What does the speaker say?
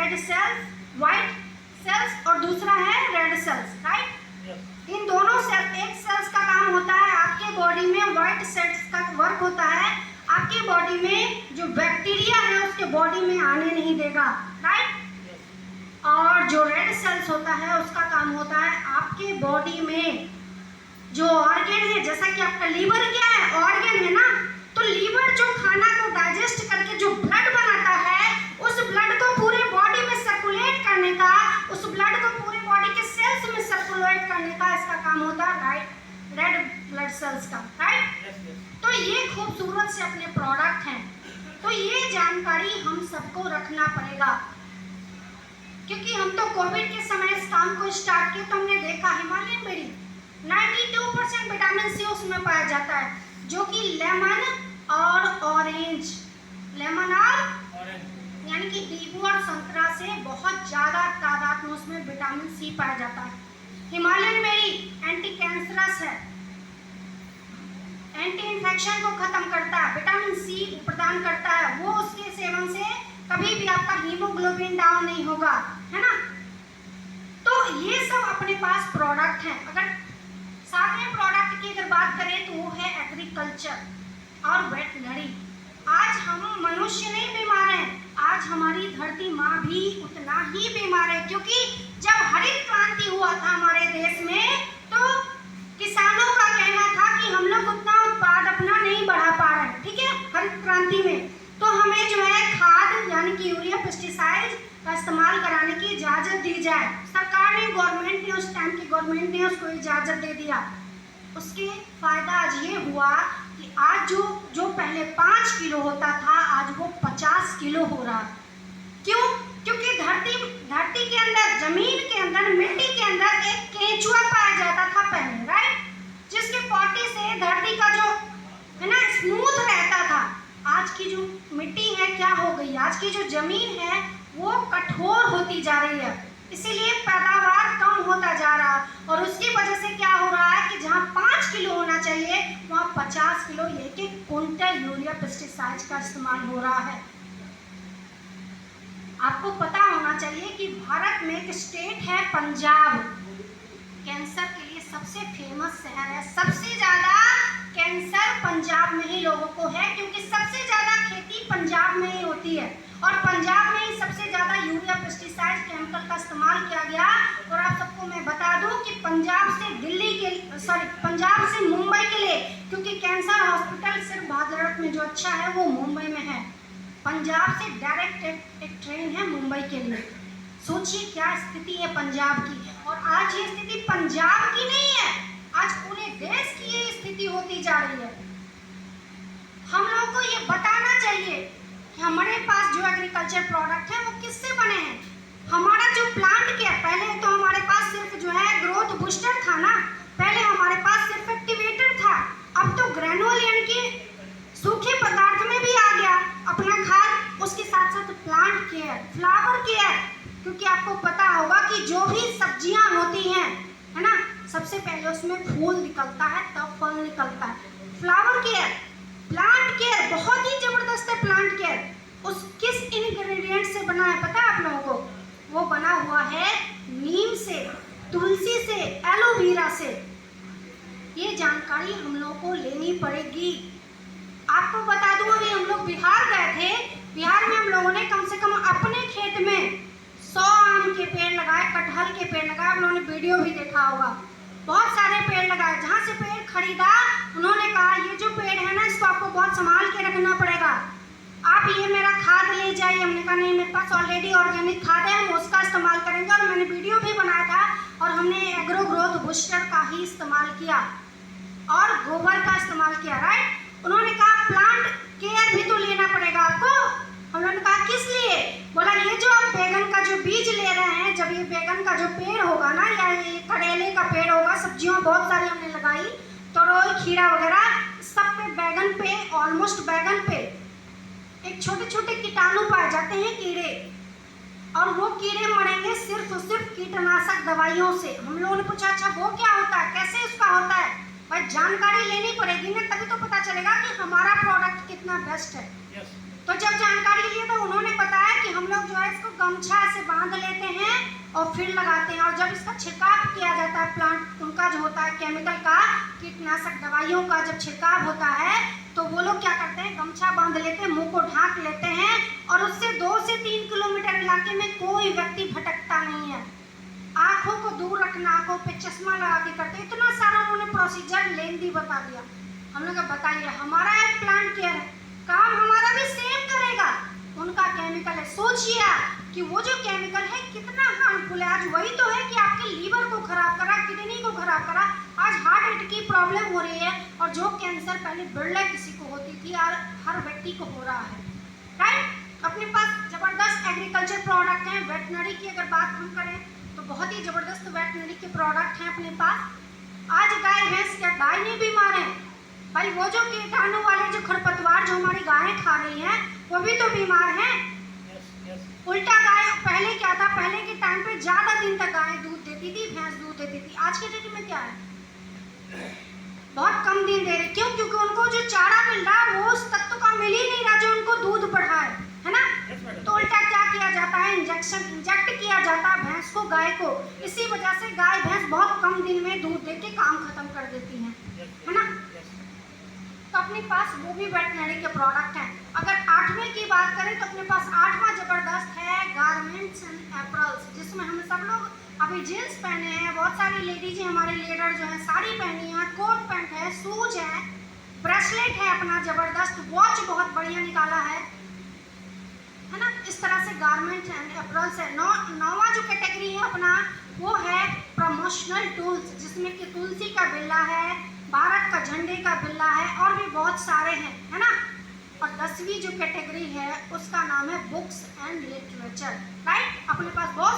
Red cells, white cells और दूसरा है रेड सेल्स, राइट। इन दोनों सेल, एक सेल्स का काम होता है आपके बॉडी में, व्हाइट सेल्स का वर्क होता है आपके बॉडी में जो बैक्टीरिया है उसके बॉडी में आने नहीं देगा, राइट। और जो रेड सेल्स होता है उसका काम होता है आपके बॉडी में जो ऑर्गन है, जैसा कि आपका लीवर क्या है, ऑर्गन है ना, तो लीवर जो खाना को डाइजेस्ट करके जो ब्लड बनाता है, उस ब्लड को पूरे बॉडी में सर्कुलेट करने का, उस ब्लड को पूरे बॉडी के सेल्स में सर्कुलेट करने का इसका काम होता है, राइट, रेड ब्लड सेल्स का, राइट। तो ये खूबसूरत से अपने प्रोडक्ट हैं, तो ये जानकारी हम सबको रखना पड़ेगा, क्योंकि हम तो कोविड के समय इस काम को स्टार्ट किया तो हमने देखा हिमालयन बेरी 92% विटामिन सी उसमें पाया जाता है, जो कि लेमन और ऑरेंज, लेमन और यानी कि नींबू और संतरा से बहुत ज़्यादा तादाद में उसमें विटामिन सी पाया जाता है। हिमालयन बेरी एंटी कैंसरस है, एंटी इन्फेक्शन को खत्म करता है, विटामिन सी प्रदान करता है, वो उसके सेवन से कभी भी आपका हीमोग्लोबिन डाउन नहीं होगा, है ना। तो ये सब अपने पास प्रोडक्ट हैं। अगर सातवें प्रोडक्ट की अगर बात करें तो वो है एग्रीकल्चर और वेटनरी। आज हम मनुष्य नहीं बीमार हैं, आज हमारी धरती माँ भी उतना ही बीमार है, क्योंकि जब हरित क्रांति हुआ था हमारे देश में तो किसानों का कहना था कि हम लोग उतना उत्पाद अपना नहीं बढ़ा पा रहे हैं, ठीक है, हरित क्रांति में, तो हमें जो है खाद यानी कि यूरिया, पेस्टिसाइड का इस्तेमाल कराने की इजाज़त दी जाए। सरकार ने, गवर्नमेंट ने, उस टाइम की गवर्नमेंट ने उसको इजाज़त दे दिया। उसके फ़ायदा आज ये हुआ कि आज जो पहले 5 किलो होता था आज वो 50 किलो हो रहा है। क्यों? क्योंकि धरती के अंदर, जमीन के अंदर, मिट्टी के अंदर एक केंचुआ पाया जाता था पहले, राइट, जिसके पोटी से धरती का जो है ना स्मूथ रहता था। आज की जो मिट्टी है क्या हो गई, आज की जो जमीन है वो कठोर होती जा रही है, इसीलिए पैदावार कम होता जा रहा है, और उसकी वजह से क्या हो रहा है कि जहाँ 5 किलो होना चाहिए वहाँ 50 किलो, एक क्विंटल यूरिया पेस्टिसाइड का इस्तेमाल हो रहा है। आपको पता होना चाहिए कि भारत में एक स्टेट है पंजाब, कैंसर के लिए सबसे फेमस शहर है, सबसे ज़्यादा कैंसर पंजाब में ही लोगों को है, क्योंकि सबसे ज़्यादा खेती पंजाब में ही होती है और पंजाब में ही सबसे ज़्यादा यूरिया पेस्टिसाइड केमिकल का इस्तेमाल किया गया। और आप सबको मैं बता दूं कि पंजाब से मुंबई के लिए, क्योंकि कैंसर हॉस्पिटल सिर्फ भारत में जो अच्छा है वो मुंबई में है, पंजाब से डायरेक्ट एक ट्रेन है मुंबई के लिए। सोचिए क्या स्थिति है पंजाब की, और आज ये स्थिति पंजाब की नहीं है, आज पूरे देश की ये स्थिति होती जा रही है। हम लोगों को ये बताना चाहिए कि हमारे पास जो एग्रीकल्चर प्रोडक्ट है वो किससे बने हैं। हमारा जो प्लांट क्या, पहले तो हमारे पास सिर्फ जो है ग्रोथ बूस्टर था ना, पहले हमारे पास सिर्फ एक्टिवेटर था, अब तो ग्रेनुअल यानी कि सूखे पदार्थ में भी आ गया अपना खाद, उसके साथ साथ प्लांट केयर, फ्लावर केयर, क्योंकि आपको पता होगा कि जो भी सब्जियां होती हैं, है ना, सबसे पहले उसमें फूल निकलता है तब फल निकलता है। फ्लावर केयर, प्लांट केयर बहुत ही जबरदस्त है। प्लांट केयर उस किस इंग्रेडिएंट से बना है पता है आप लोगों को? वो बना हुआ है नीम से, तुलसी से, एलोवेरा से। ये जानकारी हम लोगों को लेनी पड़ेगी। आपको बता दूं अभी हम लोग बिहार गए थे, बिहार में हम लोगों ने कम से कम अपने खेत में 100 आम के पेड़ लगाए, कटहल के पेड़ लगाए, आप लोगों ने वीडियो भी देखा होगा, बहुत सारे पेड़ लगाए। जहाँ से पेड़ खरीदा उन्होंने कहा ये जो पेड़ है ना इसको आपको बहुत संभाल के रखना पड़ेगा, आप ये मेरा खाद ले जाइए। हमने कहा नहीं, मेरे पास ऑलरेडी ऑर्गेनिक खाद है, हम उसका इस्तेमाल करेंगे, और मैंने वीडियो भी बनाया था और हमने एग्रो ग्रोथ बूस्टर का ही इस्तेमाल किया और गोबर का इस्तेमाल किया, राइट। उन्होंने कहा प्लांट केयर भी तो लेना पड़ेगा आपको। हम लोगों ने कहा किस लिए? बोला ये जो आप बैगन का जो बीज ले रहे हैं, जब ये बैगन का जो पेड़ होगा ना, या ये करेले का पेड़ होगा, सब्जियां बहुत सारी हमने लगाई, तरोई, खीरा वगैरह, सब पे बैगन पे, ऑलमोस्ट बैगन पे एक छोटे छोटे कीटाणु पाए जाते हैं, कीड़े, और वो कीड़े मरेंगे सिर्फ और सिर्फ कीटनाशक दवाइयों से। हम लोगों ने पूछा अच्छा वो क्या होता है, कैसे उसका होता है? भाई जानकारी लेनी पड़ेगी ना, तभी तो पता चलेगा कि हमारा प्रोडक्ट कितना बेस्ट है। तो जब जानकारी लिए तो उन्होंने बताया कि हम लोग जो है इसको गमछा से बांध लेते हैं और फिर लगाते हैं। और जब इसका छिड़काव किया जाता है, प्लांट उनका जो होता है केमिकल का, कीटनाशक दवाइयों का जब छिड़काव होता है तो वो लोग क्या करते हैं, गमछा बांध लेते हैं, मुंह को ढांक लेते हैं और उससे 2 से 3 किलोमीटर इलाके में कोई व्यक्ति भटकता नहीं है। आंखों को दूर रखना, आंखों पे चश्मा लगा के करते, इतना सारा उन्होंने प्रोसीजर लेंदी बता दिया। हम लोग बताइए, हमारा एक प्लांट केयर है, काम हमारा भी सेम करेगा, उनका केमिकल है। सोचिए कि वो जो केमिकल है कितना हार्मफुल है। आज वही तो है कि आपके लीवर को खराब करा, किडनी को खराब करा, आज हार्ट अटैक की प्रॉब्लम हो रही है। और जो कैंसर पहले बिरला किसी को होती थी, आज हर व्यक्ति को हो रहा है, राइट। अपने पास जबरदस्त एग्रीकल्चर प्रोडक्ट हैं। वेटनरी की अगर बात हम करें तो बहुत ही जबरदस्त वेटनरी के प्रोडक्ट हैं अपने पास। आज गाय भैंस, क्या गाय नहीं बीमार है भाई? वो जो कीटाणु वाले जो खरपतवार जो हमारी गायें खा रही हैं वो भी तो बीमार हैं। उल्टा गाय, पहले क्या था, पहले के टाइम पे ज्यादा दिन तक गायें दूध देती थी, भैंस दूध देती थी। आज के डेट में क्या है, बहुत कम दिन दे रही। क्यों? क्योंकि उनको जो चारा मिल रहा है वो उस तत्व का मिल ही नहीं रहा जो उनको दूध बढ़ाए, है ना। तो उल्टा क्या किया जाता है, इंजेक्ट किया जाता है भैंस को, गाय को। इसी वजह से गाय भैंस बहुत कम दिन में दूध दे के काम खत्म कर देती हैं, है ना। तो अपने पास वो भी वेटनरी के प्रोडक्ट हैं। अगर 8वें की बात करें तो अपने पास 8वां जबरदस्त है गारमेंट्स एंड एप्रल्स, जिसमें हम सब लोग अभी जींस पहने हैं, बहुत सारी लेडीज हमारे लीडर जो है साड़ी पहनी है, कोट पैंट है, शूज है, ब्रेसलेट है अपना जबरदस्त, वॉच बहुत बढ़िया निकाला है ना। इस तरह से गारमेंट्स एंड एप्रल्स है। 9वां जो कैटेगरी है अपना वो है प्रमोशनल टूल्स, जिसमें कि तुलसी का बिल्ला है, भारत का झंडे का बिल्ला है और भी बहुत सारे हैं, है ना। और 10वीं जो कैटेगरी है उसका नाम है बुक्स एंड लिटरेचर, राइट। अपने पास बहुत